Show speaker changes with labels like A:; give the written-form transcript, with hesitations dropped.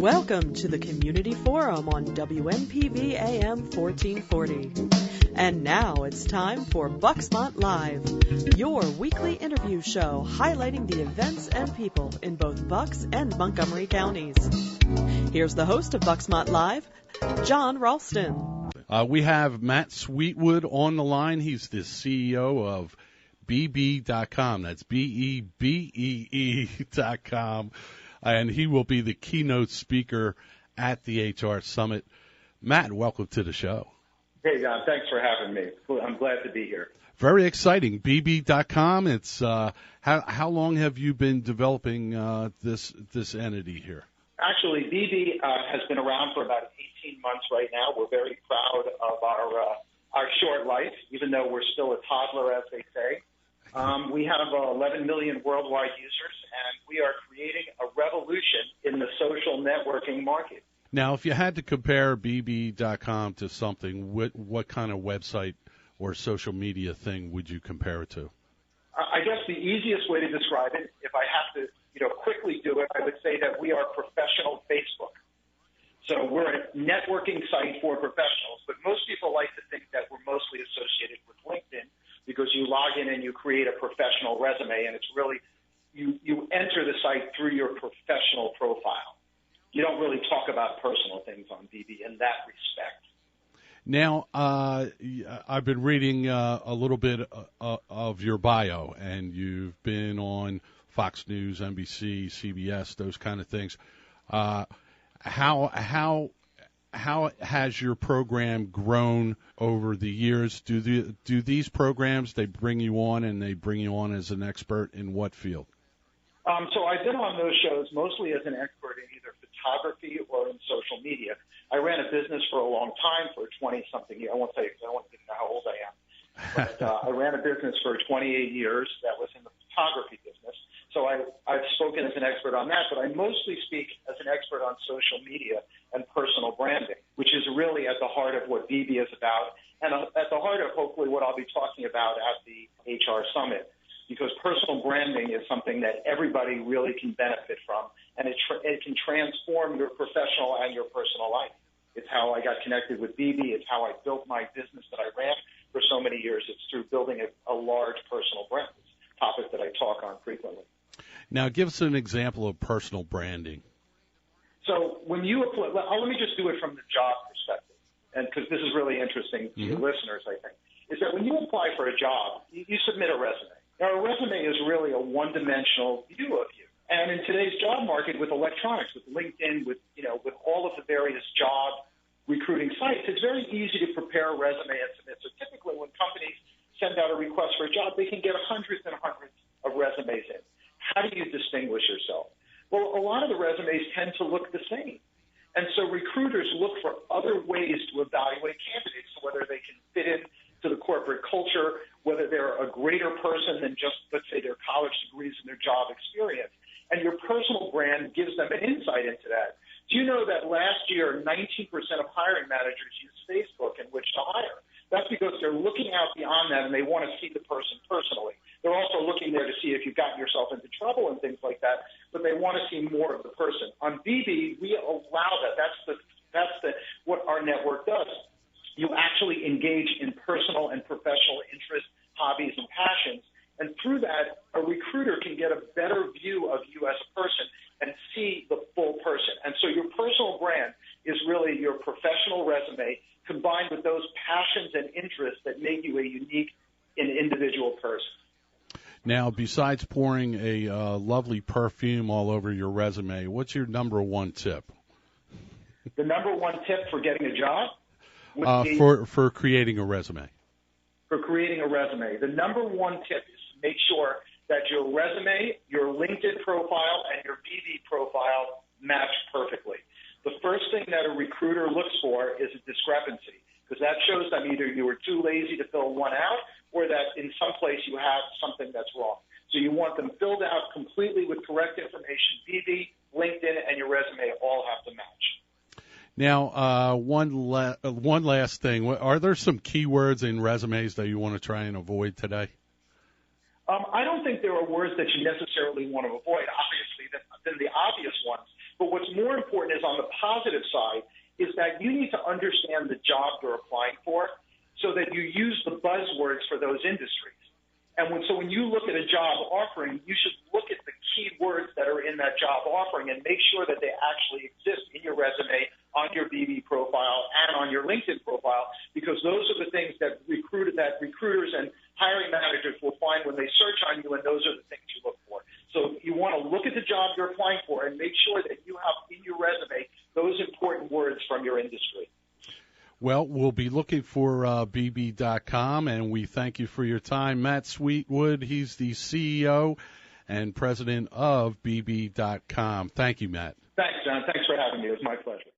A: Welcome to the Community Forum on WNPV AM 1440. And now it's time for Bucksmont Live, your weekly interview show highlighting the events and people in both Bucks and Montgomery counties. Here's the host of Bucksmont Live, John Ralston.
B: We have Matt Sweetwood on the line. He's the CEO of BBE.com. That's BEBEE.com. And he will be the keynote speaker at the HR Summit. Matt, welcome to the show.
C: Hey, John. Thanks for having me. I'm glad to be here.
B: Very exciting. BB.com. It's how long have you been developing this entity here?
C: Actually, BB has been around for about 18 months right now. We're very proud of our short life, even though we're still a toddler, as they say. We have 11 million worldwide users, and we are creating a revolution in the social networking market.
B: Now, if you had to compare BB.com to something, what kind of website or social media thing would you compare it to?
C: I guess the easiest way to describe it, if I have to quickly do it, I would say that we are professional Facebook. So we're a networking site for professionals, but most people like to think that we're mostly associated with LinkedIn because you log in and you create a professional resume, and it's really you enter the site through your professional profile. You don't really talk about personal things on BB in that respect.
B: Now, I've been reading a little bit of your bio, and you've been on Fox News, NBC, CBS, those kind of things. How has your program grown over the years? Do these programs, they bring you on as an expert in what field?
C: So I've been on those shows mostly as an expert in either photography or in social media. I ran a business for a long time, for 20-something years. I won't give you how old I am. But I ran a business for 28 years that was in the photography business. So I've spoken as an expert on that, but I mostly speak as an expert on social media and personal branding, which is really at the heart of what BB is about, and at the heart of hopefully what I'll be talking about at the HR Summit, because personal branding is something that everybody really can benefit from, and it can transform your professional and your personal life. It's how I got connected with BB. It's how I built my business that I ran for so many years. It's through building a large personal brand. It's a topic that I talk on frequently.
B: Now, give us an example of personal branding.
C: So when you apply, let me just do it from the job perspective, and because this is really interesting to your listeners, I think, is that when you apply for a job, you submit a resume. Now, a resume is really a one-dimensional view of you. And in today's job market with electronics, with LinkedIn, with all of the various job recruiting sites, it's very easy to prepare a resume and submit. So typically when companies send out a request for a job, they can get hundreds and hundreds of resumes in. How do you distinguish yourself? Well, a lot of the resumes tend to look the same. And so recruiters look for other ways to evaluate candidates, whether they can fit in to the corporate culture, whether they're a greater person than just, let's say, their college degrees and their job experience. And your personal brand gives them an insight into that. Do you know that last year, 19% of hiring managers use Facebook in which to hire? That's because they're looking out beyond that and they want to see the person personally. They're also looking there to see if you've gotten yourself into trouble and things like that, but they want to see more of the person. On BB, we allow that. That's what our network does. You actually engage in personal and professional interests, hobbies, and passions. And through that, a recruiter can get a better view of you as a person and see the full person. And so your personal brand is really your professional resume combined with those passions and interests that make you a unique and individual person.
B: Now, besides pouring a lovely perfume all over your resume, what's your number one tip?
C: The number one tip for getting a job?
B: For creating a resume.
C: For creating a resume. The number one tip is to make sure that your resume, your LinkedIn profile, and your BB profile match perfectly. The first thing that a recruiter looks for is a discrepancy, because that shows them either you were too lazy to fill one out or that in some place you have something that's wrong. So you want them filled out completely with correct information. BB, LinkedIn, and your resume all have to match.
B: Now, one last thing. Are there some keywords in resumes that you want to try and avoid today?
C: I don't think there are words that you necessarily want to avoid. Obviously, the obvious ones But what's more important is on the positive side is that you need to understand the job you're applying for so that you use the buzzwords for those industries. And when you look at a job offering, you should look at the key words that are in that job offering and make sure that they actually exist in your resume, on your BB profile, and on your LinkedIn profile, because those are the things that recruiters and hiring managers will find when they search on you, and those are the things you look for. So you want to look at the job you're applying for and make sure that you have in your resume those important words from your industry.
B: Well, we'll be looking for BB.com, and we thank you for your time. Matt Sweetwood, he's the CEO and president of BB.com. Thank you, Matt.
C: Thanks, John. Thanks for having me. It was my pleasure.